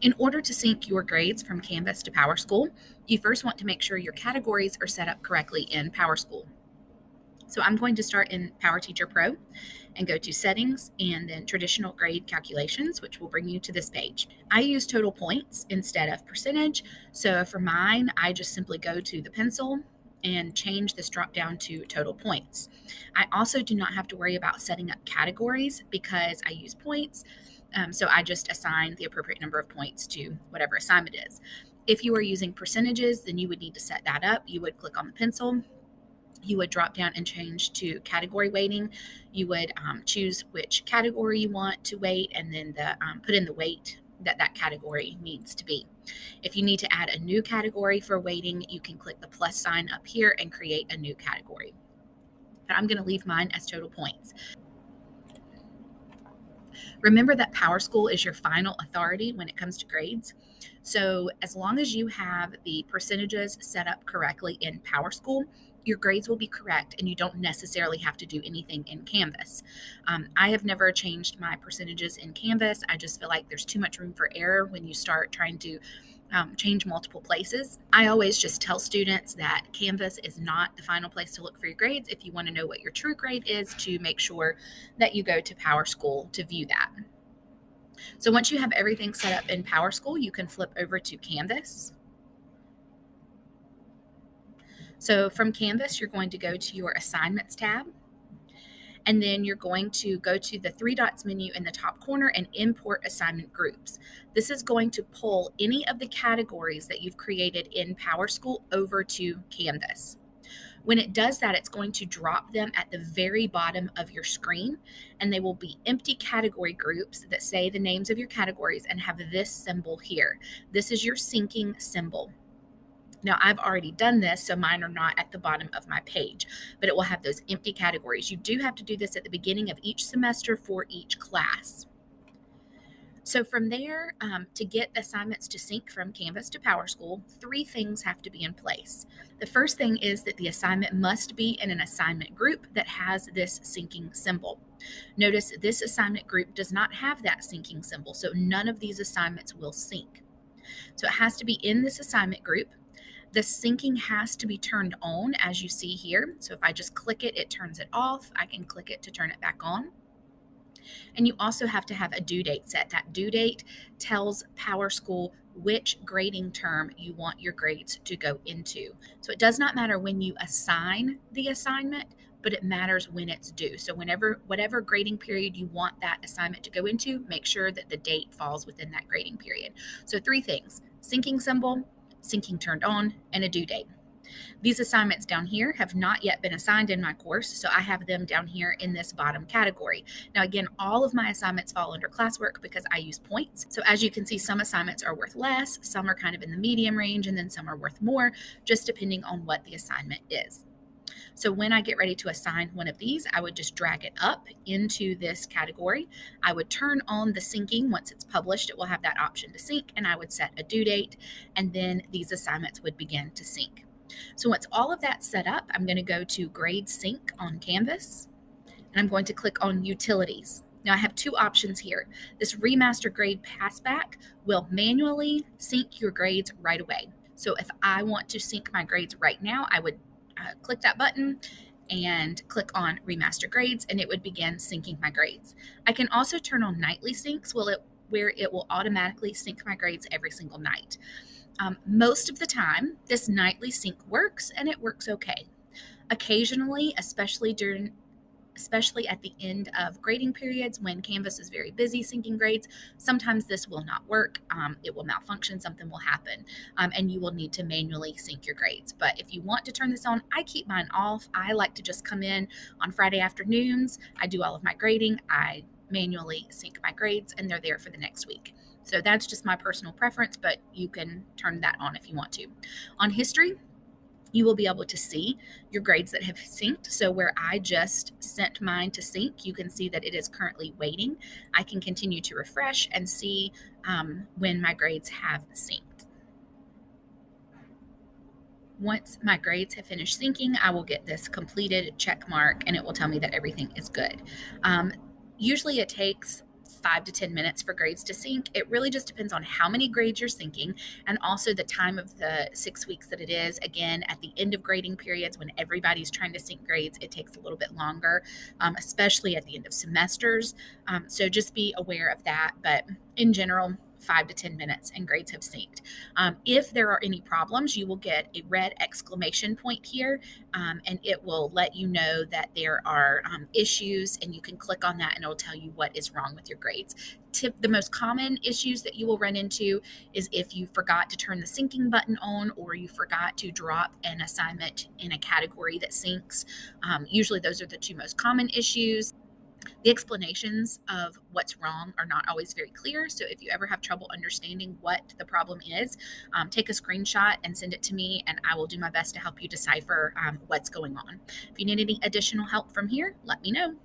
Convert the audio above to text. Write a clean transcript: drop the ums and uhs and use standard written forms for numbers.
In order to sync your grades from Canvas to PowerSchool, you first want to make sure your categories are set up correctly in PowerSchool. So I'm going to start in PowerTeacher Pro and go to Settings and then Traditional Grade Calculations, which will bring you to this page. I use total points instead of percentage. So for mine, I just simply go to the pencil and change this drop down to total points. I also do not have to worry about setting up categories because I use points. So I just assign the appropriate number of points to whatever assignment is. If you are using percentages, then you would need to set that up. You would click on the pencil. You would drop down and change to category weighting. You would choose which category you want to weight and then put in the weight that category needs to be. If you need to add a new category for weighting, you can click the plus sign up here and create a new category. But I'm going to leave mine as total points. Remember that PowerSchool is your final authority when it comes to grades. So as long as you have the percentages set up correctly in PowerSchool, your grades will be correct and you don't necessarily have to do anything in Canvas. I have never changed my percentages in Canvas. I just feel like there's too much room for error when you start trying to change multiple places. I always just tell students that Canvas is not the final place to look for your grades. If you want to know what your true grade is, to make sure that you go to PowerSchool to view that. So once you have everything set up in PowerSchool, you can flip over to Canvas. So from Canvas, you're going to go to your Assignments tab, and then you're going to go to the three dots menu in the top corner and import assignment groups. This is going to pull any of the categories that you've created in PowerSchool over to Canvas. When it does that, it's going to drop them at the very bottom of your screen, and they will be empty category groups that say the names of your categories and have this symbol here. This is your syncing symbol. Now, I've already done this, so mine are not at the bottom of my page, but it will have those empty categories. You do have to do this at the beginning of each semester for each class. So from there, to get assignments to sync from Canvas to PowerSchool, three things have to be in place. The first thing is that the assignment must be in an assignment group that has this syncing symbol. Notice this assignment group does not have that syncing symbol, so none of these assignments will sync. So it has to be in this assignment group. The syncing has to be turned on, as you see here. So if I just click it, it turns it off. I can click it to turn it back on. And you also have to have a due date set. That due date tells PowerSchool which grading term you want your grades to go into. So it does not matter when you assign the assignment, but it matters when it's due. So whatever grading period you want that assignment to go into, make sure that the date falls within that grading period. So three things: syncing symbol, syncing turned on, and a due date. These assignments down here have not yet been assigned in my course, so I have them down here in this bottom category. Now again, all of my assignments fall under classwork because I use points. So as you can see, some assignments are worth less, some are kind of in the medium range, and then some are worth more, just depending on what the assignment is. So when I get ready to assign one of these, I would just drag it up into this category. I would turn on the syncing. Once it's published, it will have that option to sync, and I would set a due date, and then these assignments would begin to sync. So once all of that's set up, I'm going to go to Grade Sync on Canvas, and I'm going to click on Utilities. Now I have two options here. This Remaster Grade Passback will manually sync your grades right away. So if I want to sync my grades right now, I would click that button and click on Remaster Grades, and it would begin syncing my grades. I can also turn on Nightly Syncs where it will automatically sync my grades every single night. Most of the time, this nightly sync works, and it works okay. Occasionally, especially at the end of grading periods when Canvas is very busy syncing grades, sometimes this will not work. It will malfunction, something will happen, and you will need to manually sync your grades. But if you want to turn this on, I keep mine off. I like to just come in on Friday afternoons. I do all of my grading. I manually sync my grades, and they're there for the next week. So that's just my personal preference, but you can turn that on if you want to. On history, you will be able to see your grades that have synced. So where I just sent mine to sync, you can see that it is currently waiting. I can continue to refresh and see when my grades have synced. Once my grades have finished syncing, I will get this completed check mark, and it will tell me that everything is good. Usually it takes 5 to 10 minutes for grades to sync. It really just depends on how many grades you're syncing and also the time of the 6 weeks that it is. Again, at the end of grading periods, when everybody's trying to sync grades, it takes a little bit longer, especially at the end of semesters. So just be aware of that. But in general, 5 to 10 minutes and grades have synced. If there are any problems, you will get a red exclamation point here, and it will let you know that there are issues, and you can click on that and it'll tell you what is wrong with your grades. The most common issues that you will run into is if you forgot to turn the syncing button on or you forgot to drop an assignment in a category that syncs. Usually those are the two most common issues. The explanations of what's wrong are not always very clear. So if you ever have trouble understanding what the problem is, take a screenshot and send it to me, and I will do my best to help you decipher what's going on. If you need any additional help from here, let me know.